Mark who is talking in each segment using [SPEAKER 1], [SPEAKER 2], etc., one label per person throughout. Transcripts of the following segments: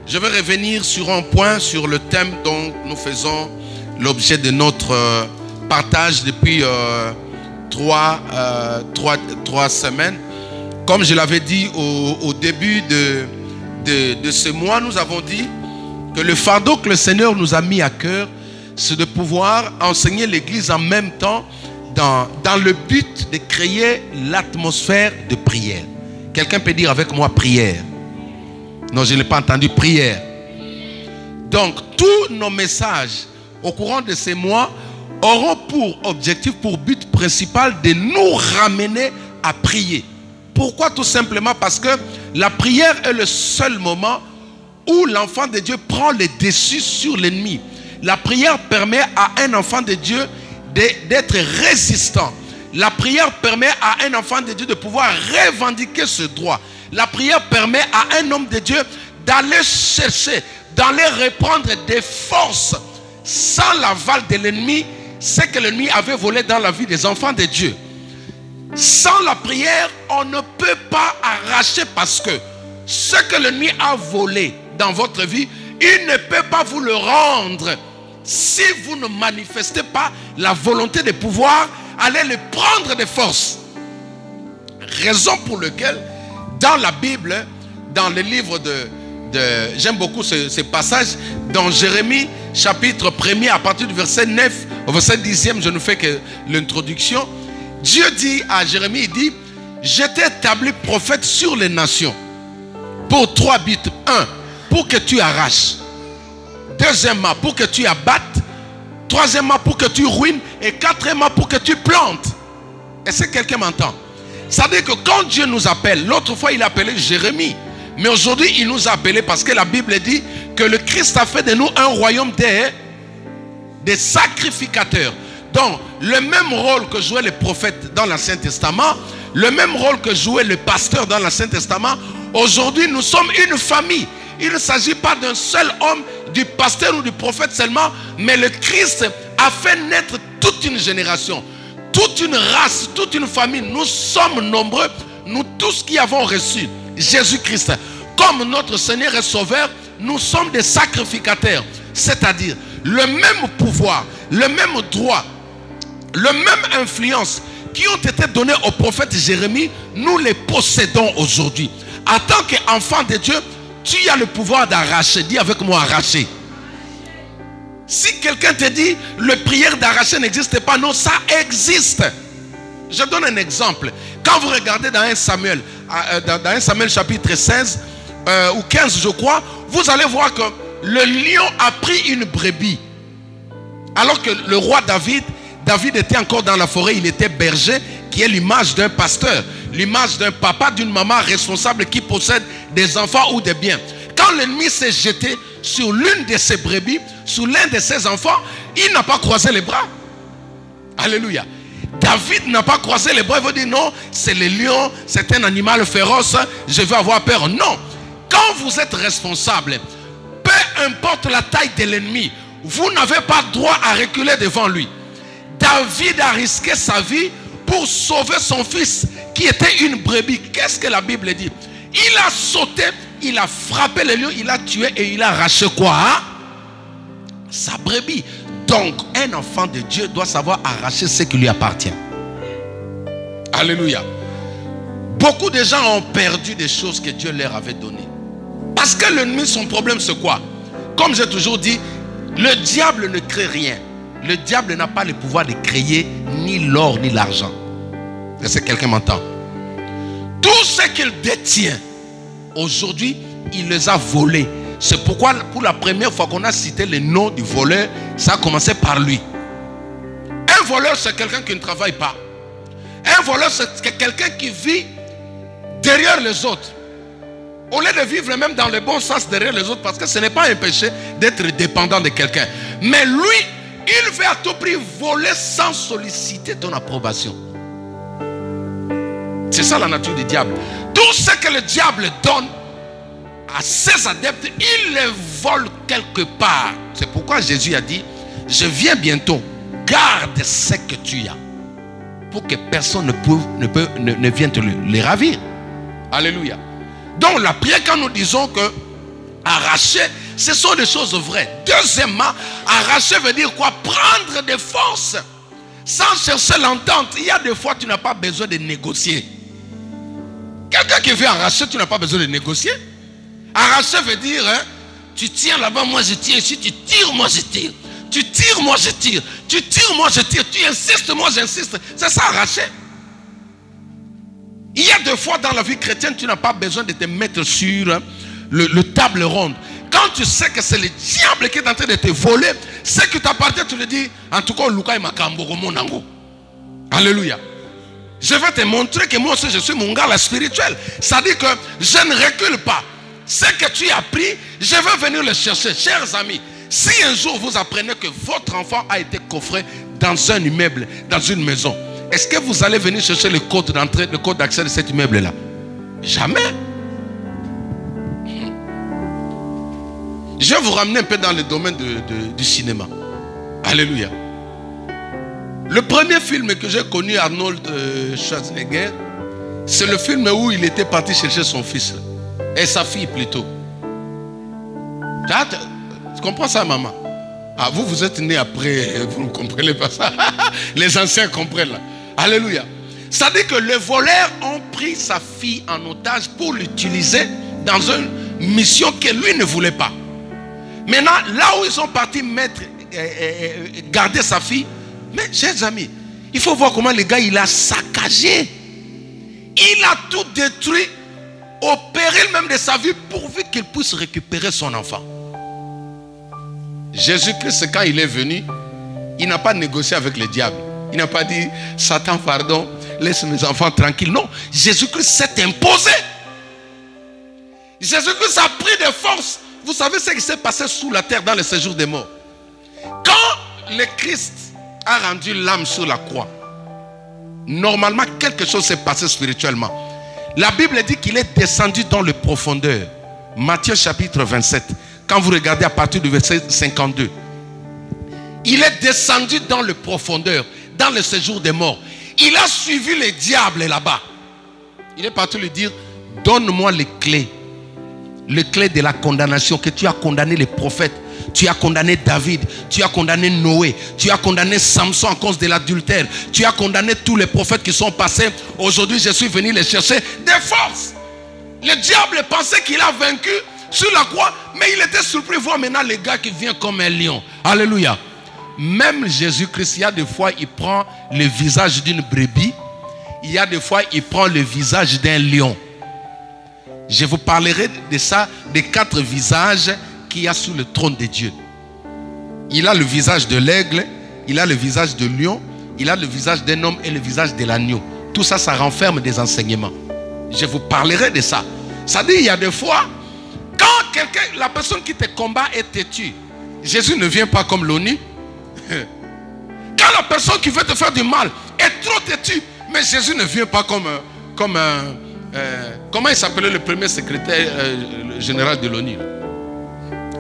[SPEAKER 1] Je vais revenir sur un point, sur le thème dont nous faisons l'objet de notre partage depuis trois semaines. Comme je l'avais dit au début de ce mois, nous avons dit que le fardeau que le Seigneur nous a mis à cœur, c'est de pouvoir enseigner l'Église en même temps dans le but de créer l'atmosphère de prière. Quelqu'un peut dire avec moi prière? Non, je n'ai pas entendu prière. Donc, tous nos messages au courant de ces mois auront pour objectif, pour but principal de nous ramener à prier. Pourquoi? Tout simplement parce que la prière est le seul moment où l'enfant de Dieu prend le dessus sur l'ennemi. La prière permet à un enfant de Dieu d'être résistant. La prière permet à un enfant de Dieu de pouvoir revendiquer ce droit. La prière permet à un homme de Dieu d'aller chercher, d'aller reprendre des forces sans l'aval de l'ennemi, ce que l'ennemi avait volé dans la vie des enfants de Dieu. Sans la prière, on ne peut pas arracher, parce que ce que l'ennemi a volé dans votre vie, il ne peut pas vous le rendre si vous ne manifestez pas la volonté de pouvoir aller le prendre de force. Raison pour laquelle dans la Bible, dans le livre j'aime beaucoup ce passage, dans Jérémie chapitre 1er à partir du verset 9 au verset 10e, je ne fais que l'introduction. Dieu dit à Jérémie, il dit: je t'ai établi prophète sur les nations pour trois buts. Un, pour que tu arraches. Deuxièmement, pour que tu abattes. Troisièmement, pour que tu ruines. Et quatrièmement, pour que tu plantes. Est-ce que quelqu'un m'entend? Ça veut dire que quand Dieu nous appelle, l'autre fois il a appelé Jérémie, mais aujourd'hui il nous a appelé parce que la Bible dit que le Christ a fait de nous un royaume des sacrificateurs. Donc le même rôle que jouait le prophète dans l'Ancien Testament, le même rôle que jouait le pasteur dans l'Ancien Testament, aujourd'hui nous sommes une famille. Il ne s'agit pas d'un seul homme, du pasteur ou du prophète seulement, mais le Christ a fait naître toute une génération, toute une race, toute une famille. Nous sommes nombreux, nous tous qui avons reçu Jésus-Christ comme notre Seigneur et Sauveur. Nous sommes des sacrificateurs, c'est-à-dire le même pouvoir, le même droit, le même influence qui ont été donnés au prophète Jérémie, nous les possédons aujourd'hui. En tant qu'enfant de Dieu, tu as le pouvoir d'arracher. Dis avec moi, arracher. Si quelqu'un te dit le prière d'arracher n'existe pas, non, ça existe. Je donne un exemple. Quand vous regardez dans 1 Samuel, dans 1 Samuel chapitre 16 ou 15 je crois, vous allez voir que le lion a pris une brebis. Alors que le roi David était encore dans la forêt, il était berger, qui est l'image d'un pasteur, l'image d'un papa, d'une maman responsable qui possède des enfants ou des biens. Quand l'ennemi s'est jeté sur l'une de ses brebis, sur l'un de ses enfants, il n'a pas croisé les bras. Alléluia. David n'a pas croisé les bras, il veut dire non, c'est le lion, c'est un animal féroce, je vais avoir peur. Non. Quand vous êtes responsable, peu importe la taille de l'ennemi, vous n'avez pas droit à reculer devant lui. David a risqué sa vie pour sauver son fils qui était une brebis. Qu'est-ce que la Bible dit? Il a sauté, il a frappé le lion, il a tué et il a arraché quoi, hein? Sa brebis. Donc un enfant de Dieu doit savoir arracher ce qui lui appartient. Alléluia. Beaucoup de gens ont perdu des choses que Dieu leur avait données. Parce que l'ennemi, son problème c'est quoi? Comme j'ai toujours dit, le diable ne crée rien. Le diable n'a pas le pouvoir de créer ni l'or ni l'argent. Est-ce que quelqu'un m'entend? Tout ce qu'il détient, aujourd'hui, il les a volés. C'est pourquoi pour la première fois qu'on a cité le nom du voleur, ça a commencé par lui. Un voleur, c'est quelqu'un qui ne travaille pas. Un voleur, c'est quelqu'un qui vit derrière les autres. Au lieu de vivre même dans le bon sens derrière les autres, parce que ce n'est pas un péché d'être dépendant de quelqu'un. Mais lui, il veut à tout prix voler sans solliciter ton approbation. C'est ça la nature du diable. Tout ce que le diable donne à ses adeptes, il les vole quelque part. C'est pourquoi Jésus a dit: je viens bientôt, garde ce que tu as, pour que personne ne vienne te les ravir. Alléluia. Donc la prière, quand nous disons que Arracher, ce sont des choses vraies. Deuxièmement, arracher veut dire quoi? Prendre des forces sans chercher l'entente. Il y a des fois tu n'as pas besoin de négocier. Quelqu'un qui veut arracher, tu n'as pas besoin de négocier. Arracher veut dire, hein, tu tiens là-bas, moi je tiens ici, tu tires, moi je tire. Tu tires, moi je tire. Tu tires, moi je tire. Tu insistes, moi j'insiste. C'est ça arracher. Il y a des fois dans la vie chrétienne, tu n'as pas besoin de te mettre sur le table ronde. Quand tu sais que c'est le diable qui est en train de te voler, ce qui t'appartient, tu le dis, en tout cas, Luka et Makambo, Monango. Alléluia. Je vais te montrer que moi aussi je suis mon gars la spirituel. Ça dit que je ne recule pas. Ce que tu as pris, je vais venir le chercher. Chers amis, si un jour vous apprenez que votre enfant a été coffré dans un immeuble, dans une maison, est-ce que vous allez venir chercher le code d'entrée, le code d'accès de cet immeuble-là? Jamais. Je vais vous ramener un peu dans le domaine du cinéma. Alléluia. Le premier film que j'ai connu, Arnold Schwarzenegger, c'est le film où il était parti chercher son fils. Et sa fille plutôt. Tu comprends ça, maman? Ah, vous êtes né après, vous ne comprenez pas ça. Les anciens comprennent là. Alléluia. Ça dit que les voleurs ont pris sa fille en otage pour l'utiliser dans une mission que lui ne voulait pas. Maintenant, là où ils sont partis mettre, garder sa fille, mais chers amis, il faut voir comment le gars il a saccagé. Il a tout détruit au péril même de sa vie pourvu qu'il puisse récupérer son enfant. Jésus-Christ, quand il est venu, il n'a pas négocié avec le diable. Il n'a pas dit, Satan, pardon, laisse mes enfants tranquilles. Non, Jésus-Christ s'est imposé. Jésus-Christ a pris des forces. Vous savez ce qui s'est passé sous la terre dans le séjour des morts. Quand le Christ a rendu l'âme sur la croix, normalement quelque chose s'est passé spirituellement. La Bible dit qu'il est descendu dans les profondeurs. Matthieu chapitre 27. Quand vous regardez à partir du verset 52. Il est descendu dans les profondeurs, dans le séjour des morts. Il a suivi les diables là-bas. Il est parti lui dire, donne-moi les clés de la condamnation, que tu as condamné les prophètes, tu as condamné David, tu as condamné Noé, tu as condamné Samson à cause de l'adultère, tu as condamné tous les prophètes qui sont passés. Aujourd'hui, je suis venu les chercher des forces. Le diable pensait qu'il a vaincu sur la croix, mais il était surpris de voir maintenant les gars qui viennent comme un lion. Alléluia. Même Jésus-Christ, il y a des fois, il prend le visage d'une brebis, il y a des fois, il prend le visage d'un lion. Je vous parlerai de ça, des 4 visages qu'il y a sur le trône de Dieu. Il a le visage de l'aigle, il a le visage de lion, il a le visage d'un homme et le visage de l'agneau. Tout ça, ça renferme des enseignements. Je vous parlerai de ça. Ça dit, il y a des fois, quand quelqu'un, la personne qui te combat est têtue, Jésus ne vient pas comme l'ONU. Quand la personne qui veut te faire du mal est trop têtue, mais Jésus ne vient pas comme un... comment il s'appelait le premier secrétaire général de l'ONU?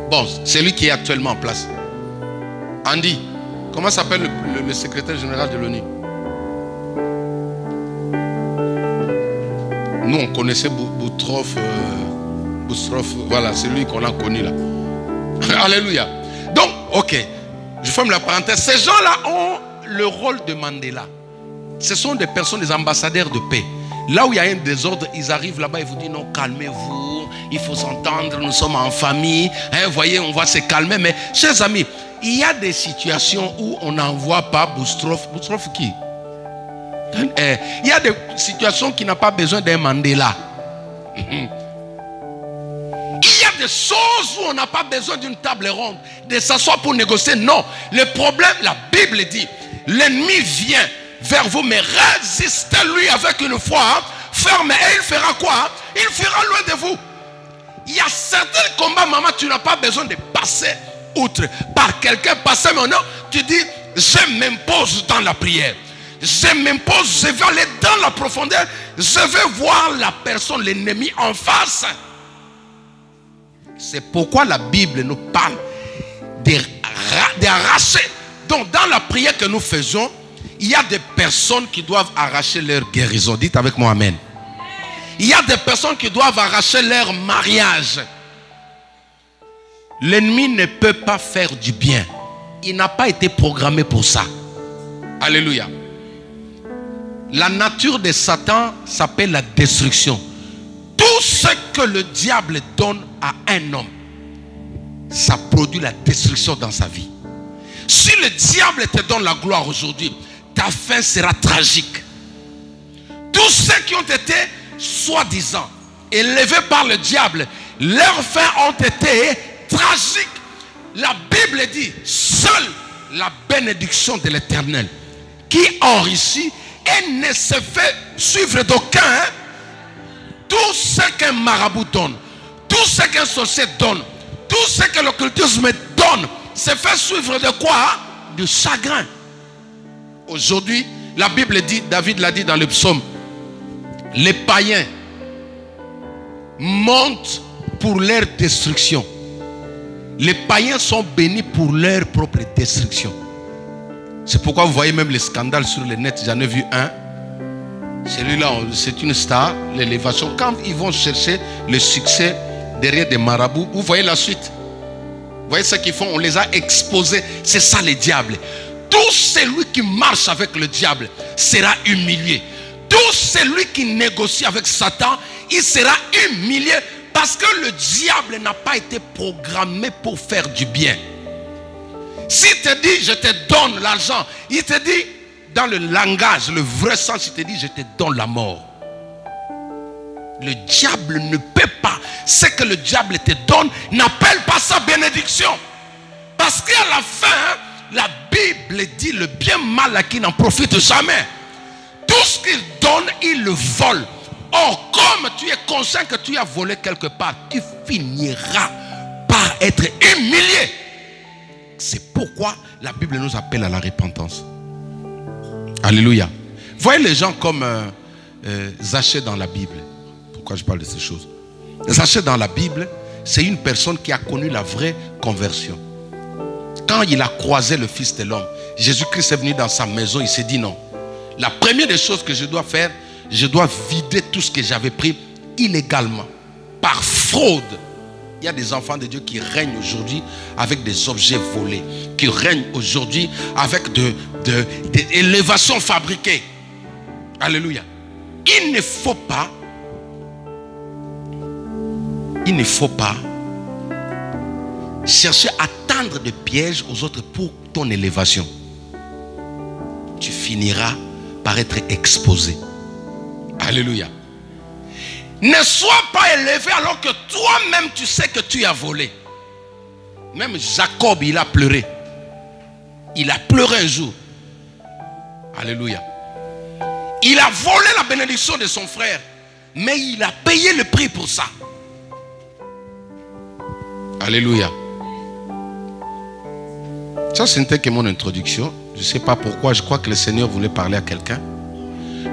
[SPEAKER 1] Bon, c'est lui qui est actuellement en place. Andy, comment s'appelle le secrétaire général de l'ONU? Nous, on connaissait Boutroff, voilà, c'est lui qu'on a connu là. Alléluia. Donc, ok, je ferme la parenthèse. Ces gens-là ont le rôle de Mandela. Ce sont des personnes, des ambassadeurs de paix. Là où il y a un désordre, ils arrivent là-bas et vous disent non, calmez-vous, il faut s'entendre, nous sommes en famille. Hein, voyez, on va se calmer. Mais, chers amis, il y a des situations où on n'envoie pas Boutroff. Boutroff qui? Il y a des situations qui n'ont pas besoin d'un Mandela. Il y a des choses où on n'a pas besoin d'une table ronde, de s'asseoir pour négocier. Non, le problème, la Bible dit, l'ennemi vient vers vous, mais résistez-lui avec une foi ferme. Et il fera quoi? Il fera loin de vous. Il y a certains combats, maman, tu n'as pas besoin de passer outre par quelqu'un. Passer maintenant, tu dis, je m'impose dans la prière. Je m'impose, je vais aller dans la profondeur. Je vais voir la personne, l'ennemi en face. C'est pourquoi la Bible nous parle d'arracher. Donc dans la prière que nous faisons, il y a des personnes qui doivent arracher leur guérison. Dites avec moi amen. Il y a des personnes qui doivent arracher leur mariage. L'ennemi ne peut pas faire du bien. Il n'a pas été programmé pour ça. Alléluia. La nature de Satan s'appelle la destruction. Tout ce que le diable donne à un homme, ça produit la destruction dans sa vie. Si le diable te donne la gloire aujourd'hui, ta fin sera tragique. Tous ceux qui ont été soi-disant élevés par le diable, leurs fins ont été tragiques. La Bible dit, seule la bénédiction de l'Éternel qui enrichit et ne se fait suivre d'aucun. Tout ce qu'un marabout donne, tout ce qu'un sorcier donne, tout ce que l'occultisme donne, se fait suivre de quoi? De chagrin. Aujourd'hui, la Bible dit, David l'a dit dans le psaume, les païens montent pour leur destruction. Les païens sont bénis pour leur propre destruction. C'est pourquoi vous voyez même les scandales sur le net. J'en ai vu un. Celui-là, c'est une star, l'élévation. Quand ils vont chercher le succès derrière des marabouts, vous voyez la suite. Vous voyez ce qu'ils font? On les a exposés. C'est ça les diables. Tout celui qui marche avec le diable sera humilié. Tout celui qui négocie avec Satan, il sera humilié. Parce que le diable n'a pas été programmé pour faire du bien. S'il te dit, je te donne l'argent, il te dit, dans le langage, le vrai sens, il te dit, je te donne la mort. Le diable ne peut pas. Ce que le diable te donne, n'appelle pas ça bénédiction. Parce qu'à la fin, la Bible dit, le bien mal à qui n'en profite jamais. Tout ce qu'il donne, il le vole. Or, comme tu es conscient que tu as volé quelque part, tu finiras par être humilié. C'est pourquoi la Bible nous appelle à la repentance. Alléluia. Voyez les gens comme Zachée dans la Bible. Pourquoi je parle de ces choses? Zachée dans la Bible, c'est une personne qui a connu la vraie conversion. Quand il a croisé le Fils de l'homme, Jésus-Christ est venu dans sa maison, il s'est dit non. La première des choses que je dois faire, je dois vider tout ce que j'avais pris illégalement, par fraude. Il y a des enfants de Dieu qui règnent aujourd'hui avec des objets volés, qui règnent aujourd'hui avec des élévations fabriquées. Alléluia. Il ne faut pas chercher à tendre des pièges aux autres pour ton élévation. Tu finiras par être exposé. Alléluia. Ne sois pas élevé alors que toi-même tu sais que tu as volé. Même Jacob, il a pleuré. Il a pleuré un jour. Alléluia. Il a volé la bénédiction de son frère. Mais il a payé le prix pour ça. Alléluia. Ça, c'était que mon introduction. Je ne sais pas pourquoi. Je crois que le Seigneur voulait parler à quelqu'un.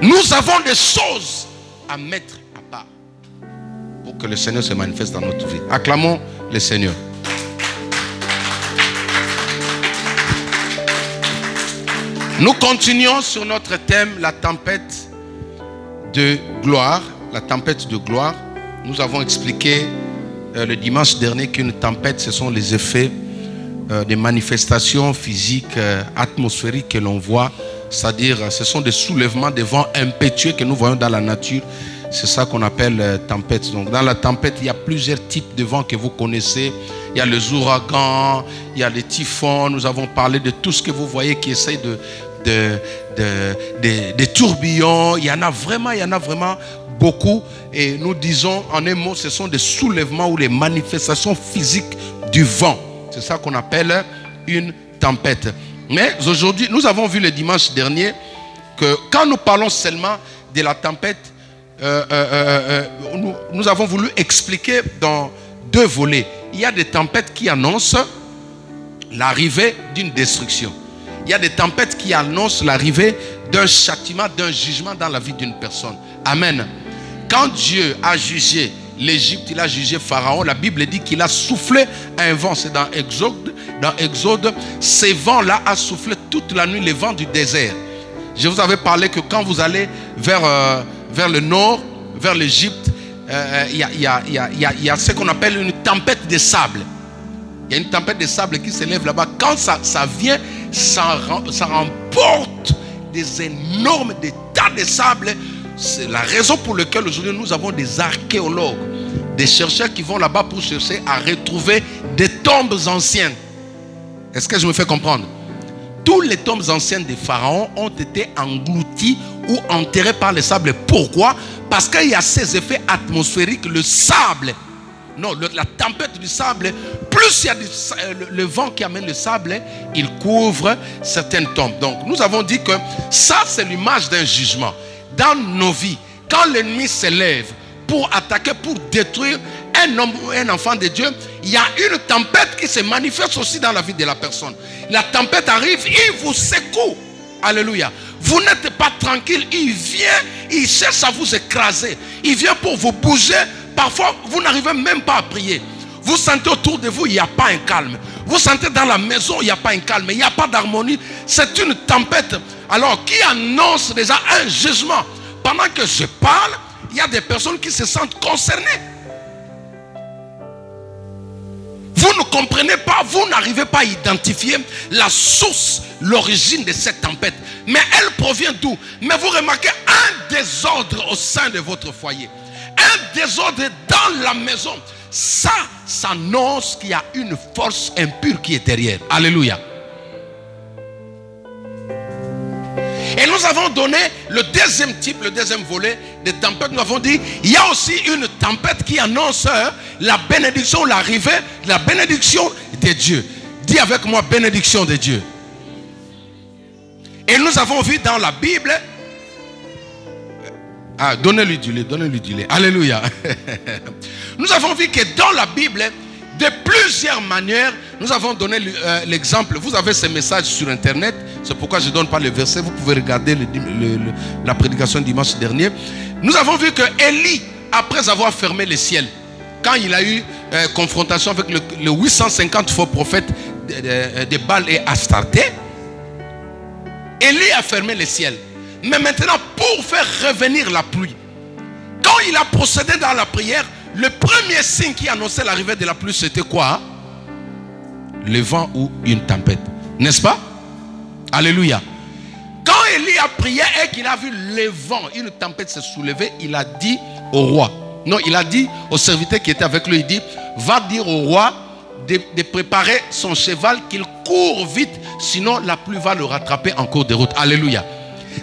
[SPEAKER 1] Nous avons des choses à mettre à part pour que le Seigneur se manifeste dans notre vie. Acclamons le Seigneur. Nous continuons sur notre thème, la tempête de gloire. La tempête de gloire. Nous avons expliqué le dimanche dernier qu'une tempête, ce sont les effets des manifestations physiques, atmosphériques que l'on voit. C'est-à-dire, ce sont des soulèvements de vents impétueux que nous voyons dans la nature. C'est ça qu'on appelle tempête. Donc, dans la tempête, il y a plusieurs types de vents que vous connaissez. Il y a les ouragans, il y a les typhons. Nous avons parlé de tout ce que vous voyez qui essaye des tourbillons. Il y en a vraiment beaucoup. Et nous disons en un mot, ce sont des soulèvements ou les manifestations physiques du vent. C'est ça qu'on appelle une tempête. Mais aujourd'hui, nous avons vu le dimanche dernier que quand nous parlons seulement de la tempête, nous avons voulu expliquer dans deux volets. Il y a des tempêtes qui annoncent l'arrivée d'une destruction. Il y a des tempêtes qui annoncent l'arrivée d'un châtiment, d'un jugement dans la vie d'une personne. Amen. Quand Dieu a jugé l'Égypte, il a jugé Pharaon, la Bible dit qu'il a soufflé un vent. C'est dans Exode. Dans Exode, ces vents-là a soufflé toute la nuit, les vents du désert. Je vous avais parlé que quand vous allez vers le nord, vers l'Égypte, il y a ce qu'on appelle une tempête de sable. Il y a une tempête de sable qui s'élève là-bas. Quand ça vient, ça remporte des énormes, des tas de sable. C'est la raison pour laquelle aujourd'hui nous avons des archéologues, des chercheurs qui vont là-bas pour chercher à retrouver des tombes anciennes. Est-ce que je me fais comprendre? Tous les tombes anciennes des pharaons ont été engloutis ou enterrés par le sable. Pourquoi? Parce qu'il y a ces effets atmosphériques, le sable. Non, la tempête du sable, plus il y a le vent qui amène le sable, il couvre certaines tombes. Donc nous avons dit que ça c'est l'image d'un jugement. Dans nos vies, quand l'ennemi s'élève pour attaquer, pour détruire un homme ou un enfant de Dieu, il y a une tempête qui se manifeste aussi dans la vie de la personne. La tempête arrive, il vous secoue. Alléluia. Vous n'êtes pas tranquille, il vient, il cherche à vous écraser. Il vient pour vous bouger. Parfois, vous n'arrivez même pas à prier. Vous sentez autour de vous, il n'y a pas un calme. Vous sentez dans la maison, il n'y a pas un calme. Il n'y a pas d'harmonie. C'est une tempête. Alors, qui annonce déjà un jugement? Pendant que je parle, il y a des personnes qui se sentent concernées. Vous ne comprenez pas, vous n'arrivez pas à identifier la source, l'origine de cette tempête. Mais elle provient d'où? Mais vous remarquez un désordre au sein de votre foyer. Un désordre dans la maison. Ça annonce qu'il y a une force impure qui est derrière. Alléluia. Et nous avons donné le deuxième type, le deuxième volet de tempête. Nous avons dit, il y a aussi une tempête qui annonce la bénédiction, l'arrivée, la bénédiction de Dieu. Dis avec moi, bénédiction de Dieu. Et nous avons vu dans la Bible, donnez-lui du lait, donnez-lui du lait. Alléluia. Nous avons vu que dans la Bible, de plusieurs manières, nous avons donné l'exemple. Vous avez ces messages sur Internet. C'est pourquoi je ne donne pas le verset. Vous pouvez regarder la prédication dimanche dernier. Nous avons vu que Élie, après avoir fermé le ciel, quand il a eu confrontation avec le 850 faux prophètes de Baal et Astarté, Élie a fermé le ciel. Mais maintenant, pour faire revenir la pluie, quand il a procédé dans la prière, le premier signe qui annonçait l'arrivée de la pluie, c'était quoi? Le vent ou une tempête. N'est-ce pas? Alléluia. Quand Élie a prié et qu'il a vu le vent, une tempête se soulever, il a dit au roi. Non, il a dit au serviteur qui était avec lui, il dit, va dire au roi de préparer son cheval, qu'il court vite, sinon la pluie va le rattraper en cours de route. Alléluia.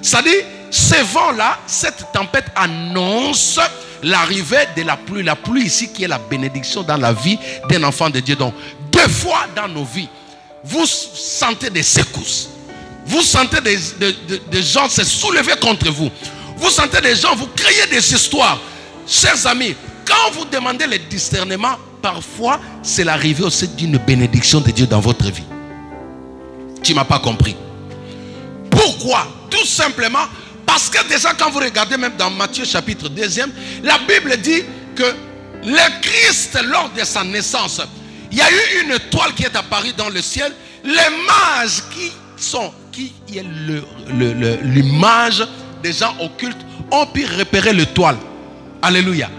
[SPEAKER 1] Ça dit, ce vent-là, cette tempête annonce l'arrivée de la pluie. La pluie ici qui est la bénédiction dans la vie d'un enfant de Dieu. Donc, deux fois dans nos vies, vous sentez des secousses. Vous sentez des gens se soulever contre vous. Vous sentez des gens, vous créez des histoires. Chers amis, quand vous demandez le discernement, parfois, c'est l'arrivée aussi d'une bénédiction de Dieu dans votre vie. Tu ne m'as pas compris. Pourquoi? Tout simplement parce que déjà quand vous regardez même dans Matthieu chapitre 2e, la Bible dit que le Christ lors de sa naissance, il y a eu une étoile qui est apparue dans le ciel. Les mages qui est l'image des gens occultes ont pu repérer l'étoile. Alléluia.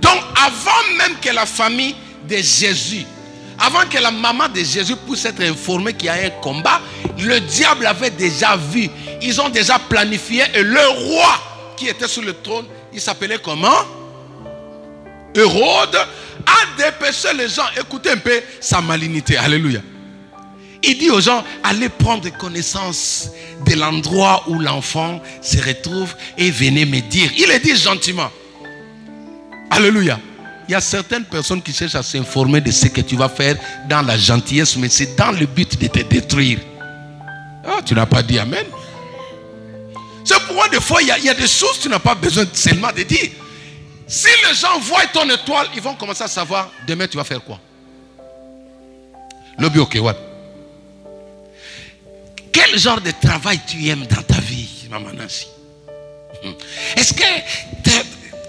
[SPEAKER 1] Donc avant même que la famille de Jésus, avant que la maman de Jésus puisse être informée qu'il y a un combat, le diable avait déjà vu. Ils ont déjà planifié et le roi qui était sur le trône, il s'appelait comment? Hérode, a dépêché les gens. Écoutez un peu sa malignité. Alléluia. Il dit aux gens, allez prendre connaissance de l'endroit où l'enfant se retrouve et venez me dire. Il le dit gentiment. Alléluia. Il y a certaines personnes qui cherchent à s'informer de ce que tu vas faire dans la gentillesse, mais c'est dans le but de te détruire. Oh, tu n'as pas dit amen. C'est pourquoi des fois, il y a des choses que tu n'as pas besoin seulement de dire. Si les gens voient ton étoile, ils vont commencer à savoir, demain tu vas faire quoi. Lobby ok, what? Quel genre de travail tu aimes dans ta vie, maman Nancy? Est-ce que,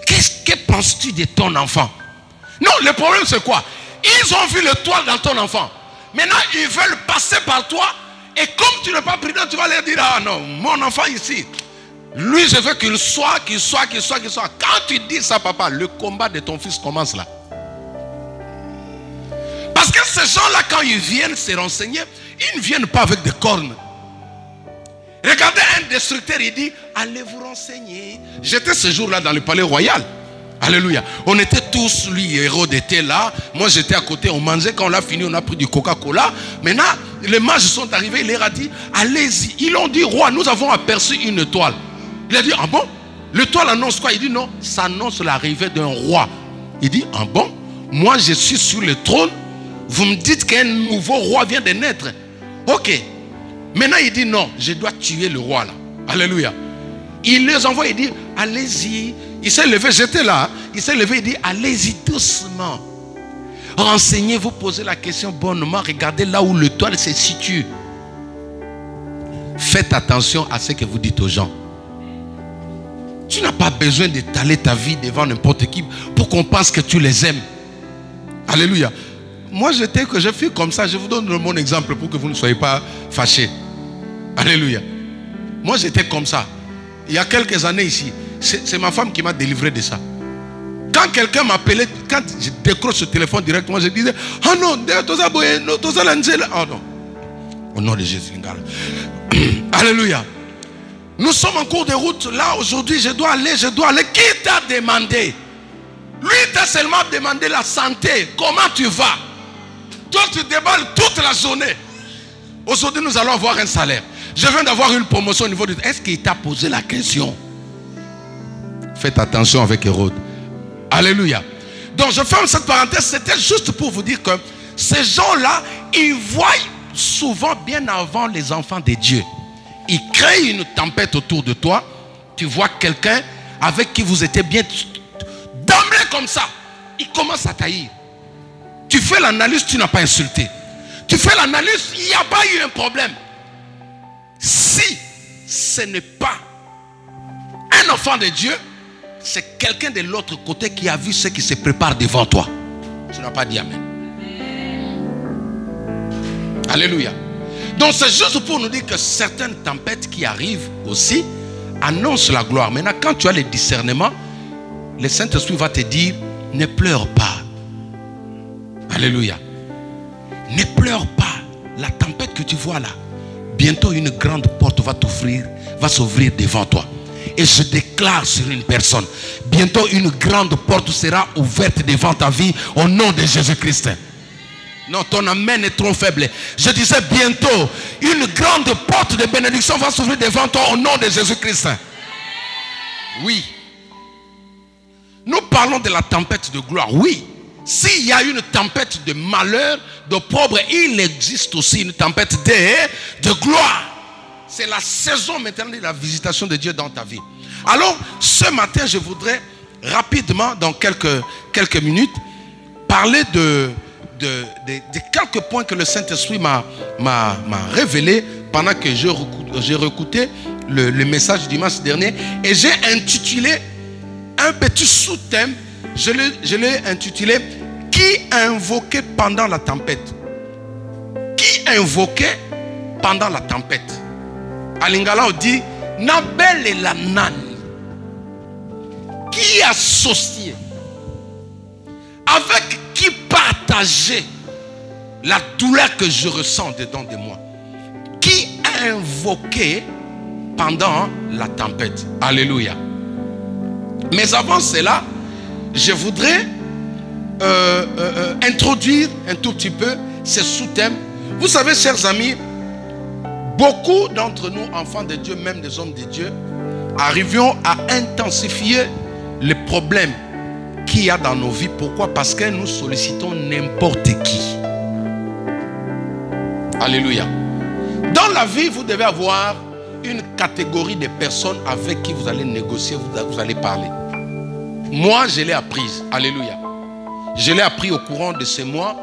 [SPEAKER 1] qu'est-ce que penses-tu de ton enfant? Non, le problème c'est quoi? Ils ont vu l'étoile dans ton enfant. Maintenant, ils veulent passer par toi. Et comme tu n'es pas prudent, tu vas leur dire, ah non, mon enfant ici, lui je veux qu'il soit. Quand tu dis ça, papa, le combat de ton fils commence là. Parce que ces gens-là, quand ils viennent se renseigner, ils ne viennent pas avec des cornes. Regardez un destructeur, il dit, allez vous renseigner. J'étais ce jour-là dans le palais royal. Alléluia. On était tous, lui, Hérode était là. Moi, j'étais à côté. On mangeait. Quand on a fini, on a pris du Coca-Cola. Maintenant, les mages sont arrivés. Il leur a dit, allez-y. Ils ont dit, roi, nous avons aperçu une étoile. Il a dit, ah bon? L'étoile annonce quoi? Il dit, non, ça annonce l'arrivée d'un roi. Il dit, ah bon? Moi, je suis sur le trône. Vous me dites qu'un nouveau roi vient de naître. Ok. Maintenant, il dit, non, je dois tuer le roi là. Alléluia. Il les envoie, il dit, allez-y. Il s'est levé, j'étais là. Il s'est levé, il dit, allez-y doucement. Renseignez-vous, posez la question bonnement. Regardez là où l'étoile se situe. Faites attention à ce que vous dites aux gens. Tu n'as pas besoin d'étaler ta vie devant n'importe qui pour qu'on pense que tu les aimes. Alléluia. Moi, je fus comme ça. Je vous donne mon exemple pour que vous ne soyez pas fâchés. Alléluia. Moi, j'étais comme ça. Il y a quelques années ici, c'est ma femme qui m'a délivré de ça. Quand quelqu'un m'appelait, quand je décroche le téléphone directement, je disais, ah non, oh non. Au nom de Jésus. Alléluia. Nous sommes en cours de route. Là, aujourd'hui, je dois aller. Qui t'a demandé? Lui t'a seulement demandé la santé. Comment tu vas? Toi, tu déballes toute la journée. Aujourd'hui, nous allons avoir un salaire. Je viens d'avoir une promotion au niveau de... Est-ce qu'il t'a posé la question? Faites attention avec Hérode. Alléluia. Donc, je ferme cette parenthèse. C'était juste pour vous dire que ces gens-là, ils voient souvent bien avant les enfants de Dieu. Ils créent une tempête autour de toi. Tu vois quelqu'un avec qui vous étiez bien d'emblée comme ça. Il commence à taillir. Tu fais l'analyse, tu n'as pas insulté. Tu fais l'analyse, il n'y a pas eu un problème. Si ce n'est pas un enfant de Dieu, c'est quelqu'un de l'autre côté qui a vu ce qui se prépare devant toi. Tu n'as pas dit amen. Alléluia. Donc c'est juste pour nous dire que certaines tempêtes qui arrivent aussi annoncent la gloire. Maintenant, quand tu as le discernement, le Saint-Esprit va te dire, ne pleure pas. Alléluia. Ne pleure pas. La tempête que tu vois là, bientôt une grande porte va s'ouvrir devant toi. Et je déclare sur une personne, bientôt une grande porte sera ouverte devant ta vie au nom de Jésus-Christ. Non, ton amen est trop faible. Je disais bientôt, une grande porte de bénédiction va s'ouvrir devant toi au nom de Jésus-Christ. Oui. Nous parlons de la tempête de gloire. Oui. S'il y a une tempête de malheur, d'opprobre, il existe aussi une tempête de gloire. C'est la saison maintenant de la visitation de Dieu dans ta vie. Alors, ce matin, je voudrais rapidement, dans quelques minutes, parler de quelques points que le Saint-Esprit m'a révélé pendant que j'ai réécouté le message du dimanche dernier. Et j'ai intitulé un petit sous-thème. Je l'ai intitulé « Qui invoquait pendant la tempête ?» Qui invoquait pendant la tempête? À Lingala, on dit « Nabel et la nani » qui associait, avec qui partageait la douleur que je ressens dedans de moi, qui invoquait pendant la tempête. Alléluia. Mais avant cela, je voudrais introduire un tout petit peu ce sous-thème. Vous savez, chers amis, beaucoup d'entre nous, enfants de Dieu, même des hommes de Dieu, arrivions à intensifier les problèmes qu'il y a dans nos vies. Pourquoi? Parce que nous sollicitons n'importe qui. Alléluia. Dans la vie, vous devez avoir une catégorie de personnes avec qui vous allez négocier, vous allez parler. Moi, je l'ai apprise. Alléluia. Je l'ai appris au courant de ces mois.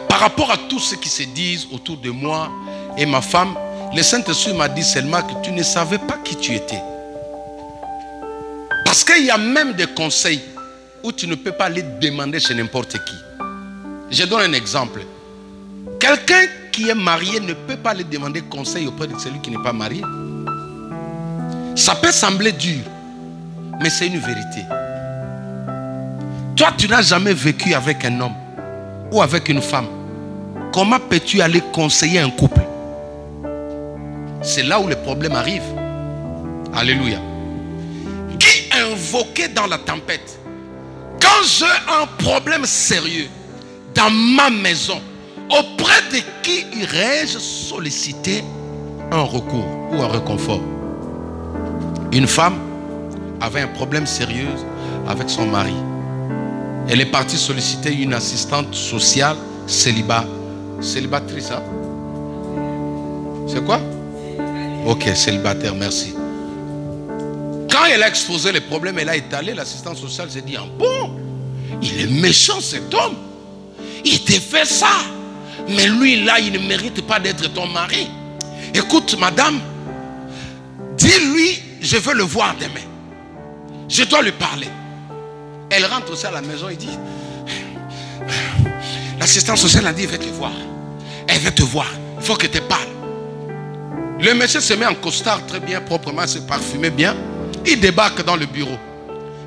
[SPEAKER 1] Par rapport à tout ce qui se dit autour de moi et ma femme, le Saint-Esprit m'a dit seulement que tu ne savais pas qui tu étais. Parce qu'il y a même des conseils où tu ne peux pas les demander chez n'importe qui. Je donne un exemple. Quelqu'un qui est marié ne peut pas les demander conseil auprès de celui qui n'est pas marié. Ça peut sembler dur, mais c'est une vérité. Toi, tu n'as jamais vécu avec un homme. ou avec une femme, comment peux-tu aller conseiller un couple? C'est là où les problèmes arrivent. Alléluia. Qui invoquer dans la tempête? Quand j'ai un problème sérieux dans ma maison, auprès de qui irais-je solliciter un recours ou un réconfort? Une femme avait un problème sérieux avec son mari. Elle est partie solliciter une assistante sociale célibataire, hein? C'est quoi? Ok, célibataire, merci. Quand elle a exposé les problèmes, elle a étalé, l'assistante sociale s'est dit, ah bon, il est méchant cet homme. Il te fait ça. Mais lui là, il ne mérite pas d'être ton mari. Écoute madame, dis-lui, je veux le voir demain. Je dois lui parler. Elle rentre aussi à la maison et dit, l'assistante sociale a dit, elle veut te voir. Elle veut te voir, il faut que tu parles. Le monsieur se met en costard très bien, proprement, se parfumé bien. Il débarque dans le bureau.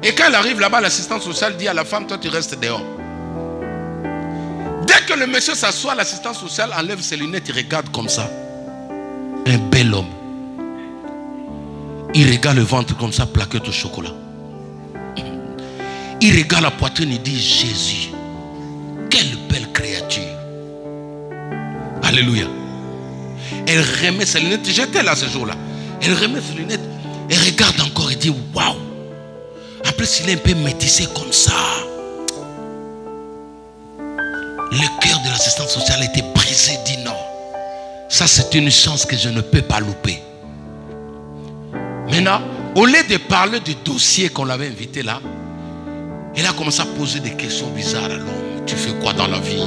[SPEAKER 1] Et quand elle arrive là-bas, l'assistante sociale dit à la femme, toi tu restes dehors. Dès que le monsieur s'assoit, l'assistante sociale enlève ses lunettes, il regarde comme ça. Un bel homme. Il regarde le ventre comme ça, plaquette au chocolat. Il regarde la poitrine, il dit, Jésus, quelle belle créature. Alléluia. Elle remet ses lunettes, j'étais là ce jour-là. Elle remet ses lunettes, elle regarde encore et dit, waouh. En plus, il est un peu métissé comme ça. Le cœur de l'assistante sociale était brisé, dit non. Ça, c'est une chance que je ne peux pas louper. Maintenant, au lieu de parler du dossier qu'on l'avait invité là, elle a commencé à poser des questions bizarres à l'homme. Tu fais quoi dans la vie?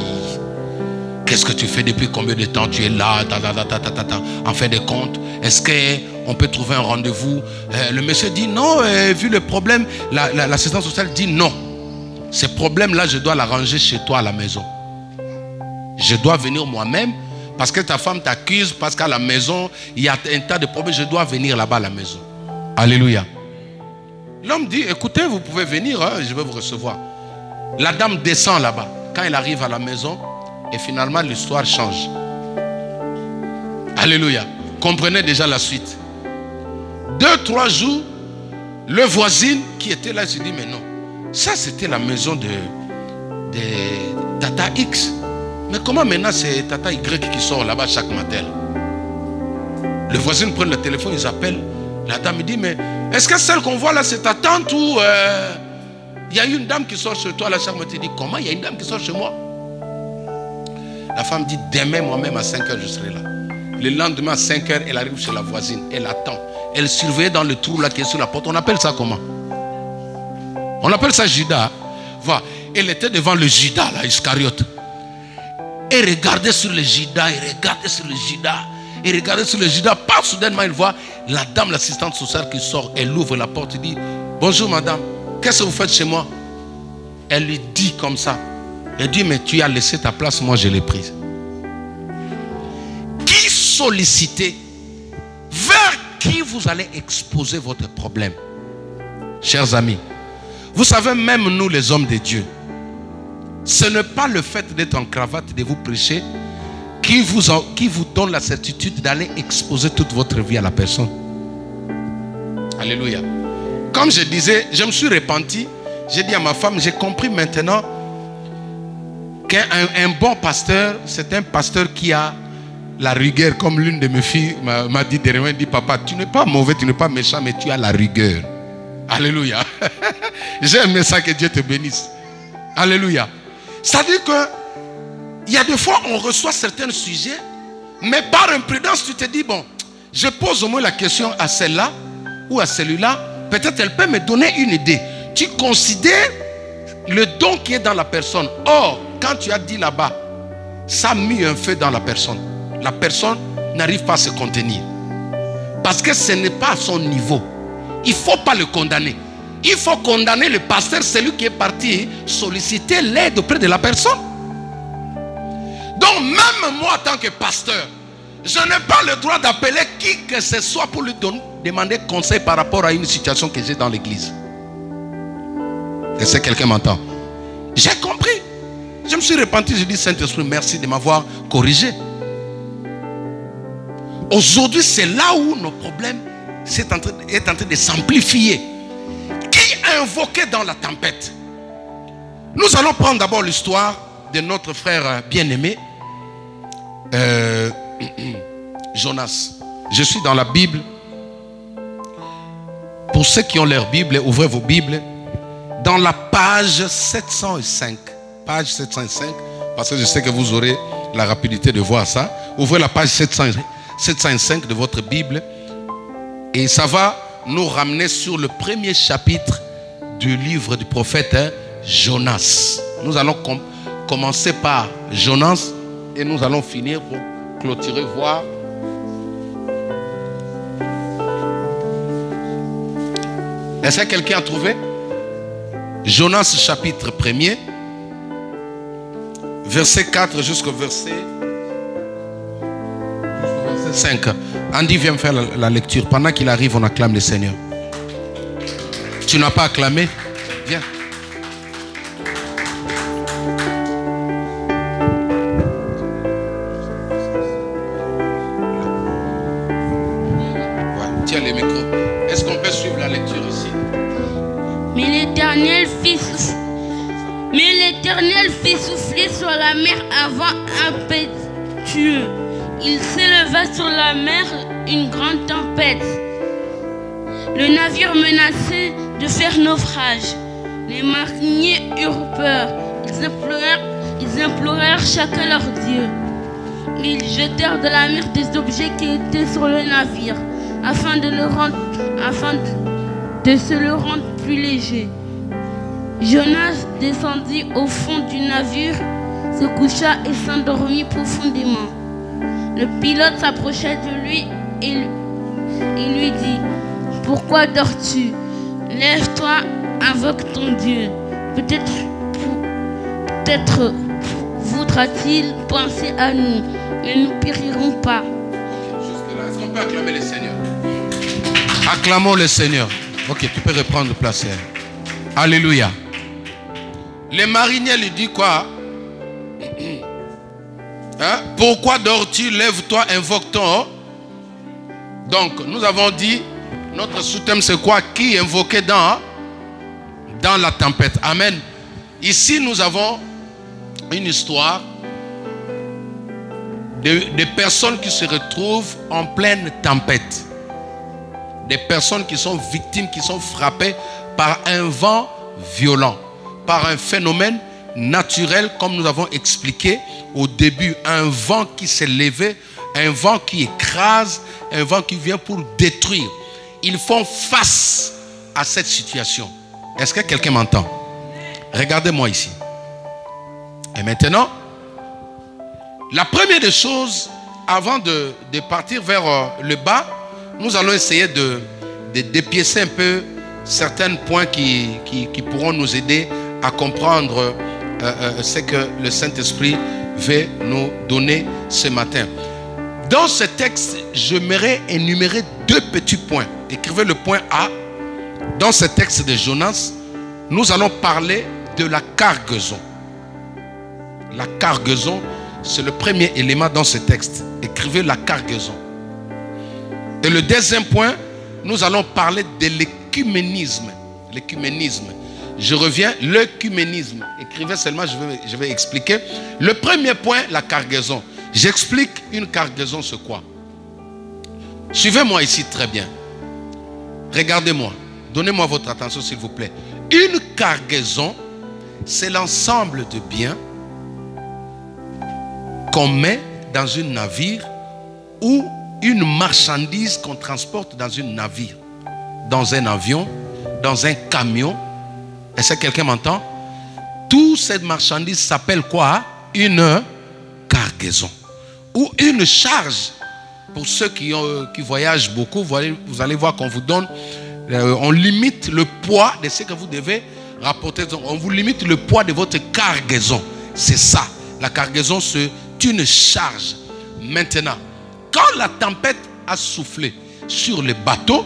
[SPEAKER 1] Qu'est-ce que tu fais? Depuis combien de temps tu es là? En fin de compte, est-ce qu'on peut trouver un rendez-vous? Le monsieur dit non, vu le problème, l'assistante sociale dit non. Ces problèmes-là, je dois l'arranger chez toi à la maison. Je dois venir moi-même parce que ta femme t'accuse, parce qu'à la maison, il y a un tas de problèmes. Je dois venir là-bas à la maison. Alléluia. L'homme dit, écoutez, vous pouvez venir, hein, je vais vous recevoir. La dame descend là-bas. Quand elle arrive à la maison, et finalement l'histoire change. Alléluia. Comprenez déjà la suite. 2-3 jours, le voisin qui était là se dit, mais non, ça c'était la maison de Tata X. Mais comment maintenant c'est Tata Y qui sort là-bas chaque matin? Le voisin prend le téléphone, ils appellent. La dame dit, mais est-ce que celle qu'on voit là c'est ta tante ou il y a une dame qui sort chez toi là chaque matin? Il dit, comment il y a une dame qui sort chez moi? La femme dit, demain moi-même à 5 h je serai là. Le lendemain à 5 h elle arrive chez la voisine, elle attend. Elle surveille dans le trou là qui est sur la porte. On appelle ça comment? On appelle ça Judas. Voilà. Elle était devant le Judas là, Iscariote. Et regardait sur le Judas, et regardait sur le Judas, et regardait sur le Judas. Pas soudainement, il voit la dame, l'assistante sociale qui sort. Elle ouvre la porte et dit, bonjour madame, qu'est-ce que vous faites chez moi? Elle lui dit comme ça. Elle dit, mais tu as laissé ta place, moi je l'ai prise. Qui solliciter? Vers qui vous allez exposer votre problème? Chers amis, vous savez, même nous les hommes de Dieu, ce n'est pas le fait d'être en cravate, de vous prêcher, qui vous donne la certitude d'aller exposer toute votre vie à la personne. Alléluia. Comme je disais, je me suis repenti. J'ai dit à ma femme, j'ai compris maintenant qu'un bon pasteur, c'est un pasteur qui a la rigueur. Comme l'une de mes filles m'a dit dernièrement, elle dit, papa, tu n'es pas mauvais, tu n'es pas méchant, mais tu as la rigueur. Alléluia. J'ai aimé ça, que Dieu te bénisse. Alléluia. C'est-à-dire que il y a des fois on reçoit certains sujets, mais par imprudence tu te dis, bon, je pose au moins la question à celle-là ou à celui-là, peut-être elle peut me donner une idée. Tu considères le don qui est dans la personne. Or, quand tu as dit là-bas, ça a mis un feu dans la personne. La personne n'arrive pas à se contenir. Parce que ce n'est pas à son niveau. Il ne faut pas le condamner. Il faut condamner le pasteur, celui qui est parti solliciter l'aide auprès de la personne. Donc même moi en tant que pasteur, je n'ai pas le droit d'appeler qui que ce soit pour lui demander conseil par rapport à une situation que j'ai dans l'église. Est-ce que quelqu'un m'entend? J'ai compris. Je me suis repenti, j'ai dit, Saint-Esprit, merci de m'avoir corrigé. Aujourd'hui, c'est là où nos problèmes sont en train de s'amplifier. Qui a invoqué dans la tempête? Nous allons prendre d'abord l'histoire de notre frère bien-aimé, Jonas. Je suis dans la Bible. Pour ceux qui ont leur Bible, ouvrez vos Bibles. Dans la page 705. Page 705. Parce que je sais que vous aurez la rapidité de voir ça. Ouvrez la page 705 de votre Bible. Et ça va nous ramener sur le premier chapitre du livre du prophète Jonas. Nous allons commencer par Jonas. Et nous allons finir pour clôturer, voir. Est-ce que quelqu'un a trouvé? Jonas chapitre 1er, verset 4 jusqu'au verset 5. Andy, viens me faire la lecture. Pendant qu'il arrive, on acclame le Seigneur. Tu n'as pas acclamé? Viens. Tiens les micros. Est-ce qu'on peut suivre la lecture ici?
[SPEAKER 2] Mais l'Éternel fit souffler sur la mer un vent impétueux. Il s'éleva sur la mer une grande tempête. Le navire menaçait de faire naufrage. Les mariniers eurent peur. Ils implorèrent chacun leur Dieu. Ils jetèrent de la mer des objets qui étaient sur le navire, afin de se le rendre plus léger. Jonas descendit au fond du navire, se coucha et s'endormit profondément. Le pilote s'approcha de lui et lui dit: pourquoi dors-tu? Lève-toi, invoque ton Dieu. Peut-être voudra-t-il penser à nous et nous périrons pas.
[SPEAKER 1] Jusque-là, est-ce qu'on peut acclamer le Seigneur? Acclamons le Seigneur. Ok, tu peux reprendre place. Alléluia. Les mariniers lui disent quoi? Hein? Pourquoi dors-tu? Lève-toi, invoque ton. Donc, nous avons dit, notre sous-thème c'est quoi? Qui invoquait dans la tempête? Amen. Ici, nous avons une histoire de personnes qui se retrouvent en pleine tempête. Des personnes qui sont victimes, qui sont frappées par un vent violent, par un phénomène naturel, comme nous avons expliqué au début, un vent qui s'est levé, un vent qui écrase, un vent qui vient pour détruire. Ils font face à cette situation. Est-ce que quelqu'un m'entend? Regardez-moi ici. Et maintenant, la première des choses, avant de partir vers le bas, nous allons essayer de dépiécer un peu certains points qui pourront nous aider à comprendre ce que le Saint-Esprit veut nous donner ce matin. Dans ce texte, j'aimerais énumérer deux petits points. Écrivez le point A. Dans ce texte de Jonas, nous allons parler de la cargaison. La cargaison, c'est le premier élément dans ce texte. Écrivez la cargaison. Et le deuxième point, nous allons parler de l'écuménisme. L'écuménisme. Je reviens, l'écuménisme. Écrivez seulement, je vais expliquer. Le premier point, la cargaison. J'explique une cargaison, c'est quoi? Suivez-moi ici très bien. Regardez-moi. Donnez-moi votre attention, s'il vous plaît. Une cargaison, c'est l'ensemble de biens qu'on met dans un navire ou une marchandise qu'on transporte dans un navire, dans un avion, dans un camion. Est-ce que quelqu'un m'entend? Toute cette marchandise s'appelle quoi? Une cargaison ou une charge. Pour ceux qui voyagent beaucoup, vous allez voir qu'on vous donne, on limite le poids de ce que vous devez rapporter. On vous limite le poids de votre cargaison. C'est ça. La cargaison, c'est une charge. Maintenant, quand la tempête a soufflé sur le bateau,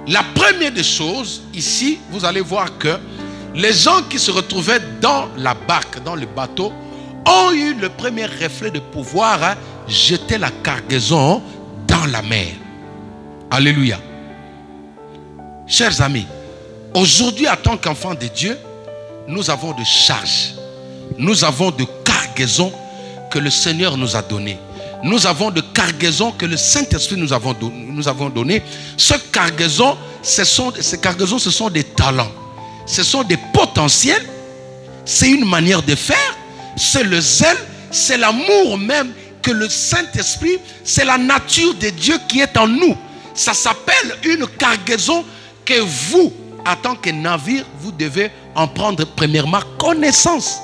[SPEAKER 1] la première des choses, ici, vous allez voir que Les gens qui se retrouvaient dans la barque, dans le bateau, ont eu le premier reflet de pouvoir jeter la cargaison dans la mer. Alléluia. Chers amis, aujourd'hui, en tant qu'enfants de Dieu, nous avons de charges. Nous avons de cargaisons que le Seigneur nous a données. Nous avons de cargaisons que le Saint-Esprit nous avons données. Ces cargaisons, ce sont des talents. Ce sont des potentiels. C'est une manière de faire. C'est le zèle. C'est l'amour même que le Saint-Esprit, c'est la nature de Dieu qui est en nous. Ça s'appelle une cargaison que vous, en tant que navire, vous devez en prendre premièrement connaissance.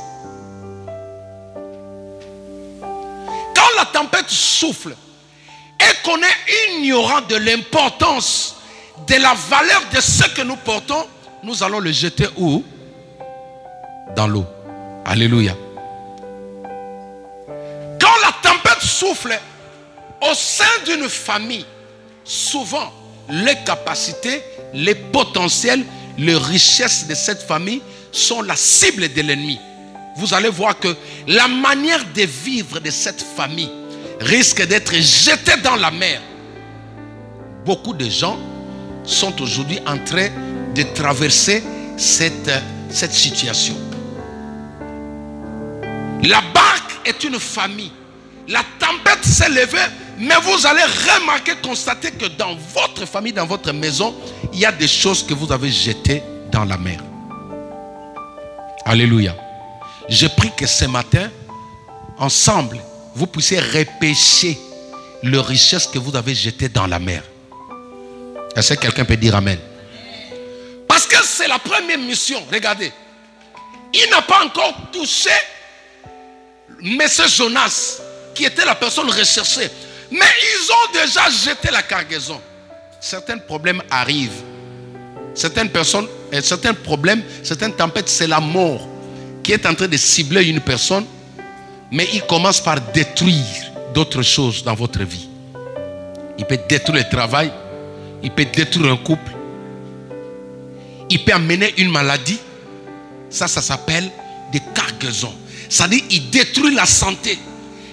[SPEAKER 1] Quand la tempête souffle et qu'on est ignorant de l'importance, de la valeur de ce que nous portons, nous allons le jeter où? Dans l'eau. Alléluia. Quand la tempête souffle au sein d'une famille, souvent les capacités, les potentiels, les richesses de cette famille sont la cible de l'ennemi. Vous allez voir que la manière de vivre de cette famille risque d'être jetée dans la mer. Beaucoup de gens sont aujourd'hui en train de traverser cette situation. La barque est une famille. La tempête s'est levée, mais vous allez remarquer, constater que dans votre famille, dans votre maison, il y a des choses que vous avez jetées dans la mer. Alléluia. Je prie que ce matin, ensemble, vous puissiez repêcher les richesses que vous avez jetées dans la mer. Est-ce que quelqu'un peut dire amen? Parce que c'est la première mission. Regardez. Il n'a pas encore touché M. Jonas, qui était la personne recherchée. Mais ils ont déjà jeté la cargaison. Certains problèmes arrivent. Certaines personnes, certains problèmes, certaines tempêtes, c'est la mort qui est en train de cibler une personne. Mais il commence par détruire d'autres choses dans votre vie. Il peut détruire le travail. Il peut détruire un couple. Il peut amener une maladie. Ça s'appelle des cargaisons. C'est-à-dire il détruit la santé,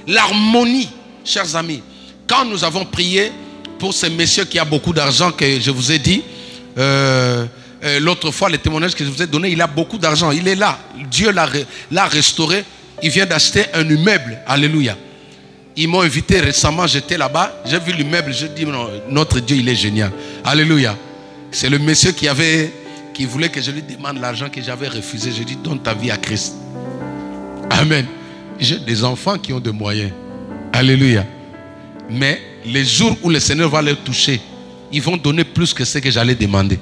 [SPEAKER 1] l'harmonie. Chers amis, quand nous avons prié pour ce monsieur qui a beaucoup d'argent, que je vous ai dit l'autre fois, le témoignage que je vous ai donné, il a beaucoup d'argent, il est là, Dieu l'a restauré, il vient d'acheter un immeuble. Alléluia. Ils m'ont invité récemment, j'étais là-bas, j'ai vu l'immeuble, je dis non, notre Dieu il est génial. Alléluia. C'est le monsieur qui voulait que je lui demande l'argent que j'avais refusé. Je dis donne ta vie à Christ. Amen. J'ai des enfants qui ont des moyens. Alléluia. Mais les jours où le Seigneur va les toucher, ils vont donner plus que ce que j'allais demander.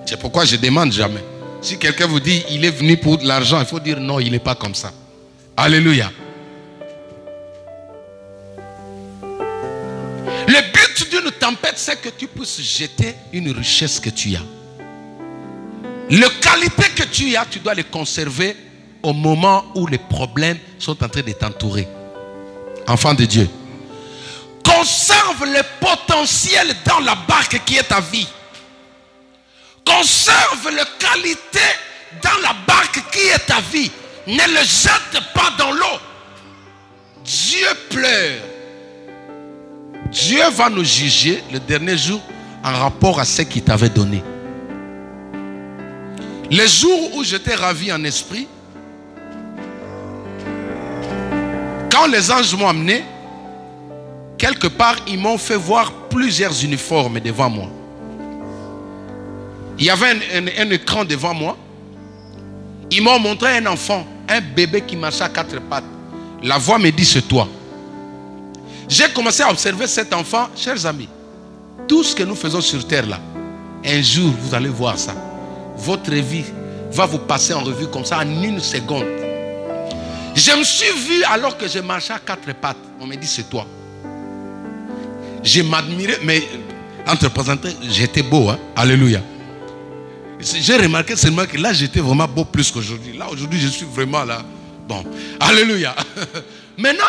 [SPEAKER 1] C'est pourquoi je ne demande jamais. Si quelqu'un vous dit il est venu pour de l'argent, il faut dire non, il n'est pas comme ça. Alléluia. Le but d'une tempête, c'est que tu puisses jeter une richesse que tu as. Les qualités que tu as, tu dois les conserver au moment où les problèmes sont en train de t'entourer. Enfant de Dieu, conserve le potentiel dans la barque qui est ta vie. Conserve les qualités dans la barque qui est ta vie. Ne le jette pas dans l'eau. Dieu pleure. Dieu va nous juger le dernier jour en rapport à ce qu'il t'avait donné. Les jours où j'étais ravi en esprit, quand les anges m'ont amené, quelque part, ils m'ont fait voir plusieurs uniformes devant moi. Il y avait un écran devant moi. Ils m'ont montré un enfant, un bébé qui marchait à quatre pattes. La voix me dit, c'est toi. J'ai commencé à observer cet enfant. Chers amis, tout ce que nous faisons sur terre là, un jour vous allez voir ça. Votre vie va vous passer en revue comme ça en une seconde. Je me suis vu alors que je marchais à quatre pattes. On me dit c'est toi. Je m'admirais, mais entre parenthèses, j'étais beau, hein? Alléluia. J'ai remarqué seulement que là j'étais vraiment beau plus qu'aujourd'hui. Là aujourd'hui je suis vraiment là. Bon, alléluia. Maintenant,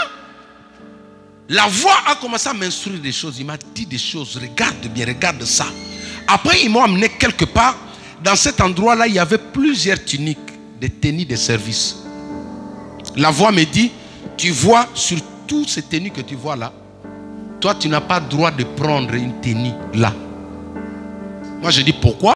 [SPEAKER 1] la voix a commencé à m'instruire des choses. Il m'a dit des choses. Regarde bien, regarde ça. Après, ils m'ont amené quelque part. dans cet endroit-là, il y avait plusieurs tuniques, des tenues de service. La voix me dit, tu vois sur toutes ces tenues que tu vois là, toi tu n'as pas le droit de prendre une tenue là. Moi je dis pourquoi?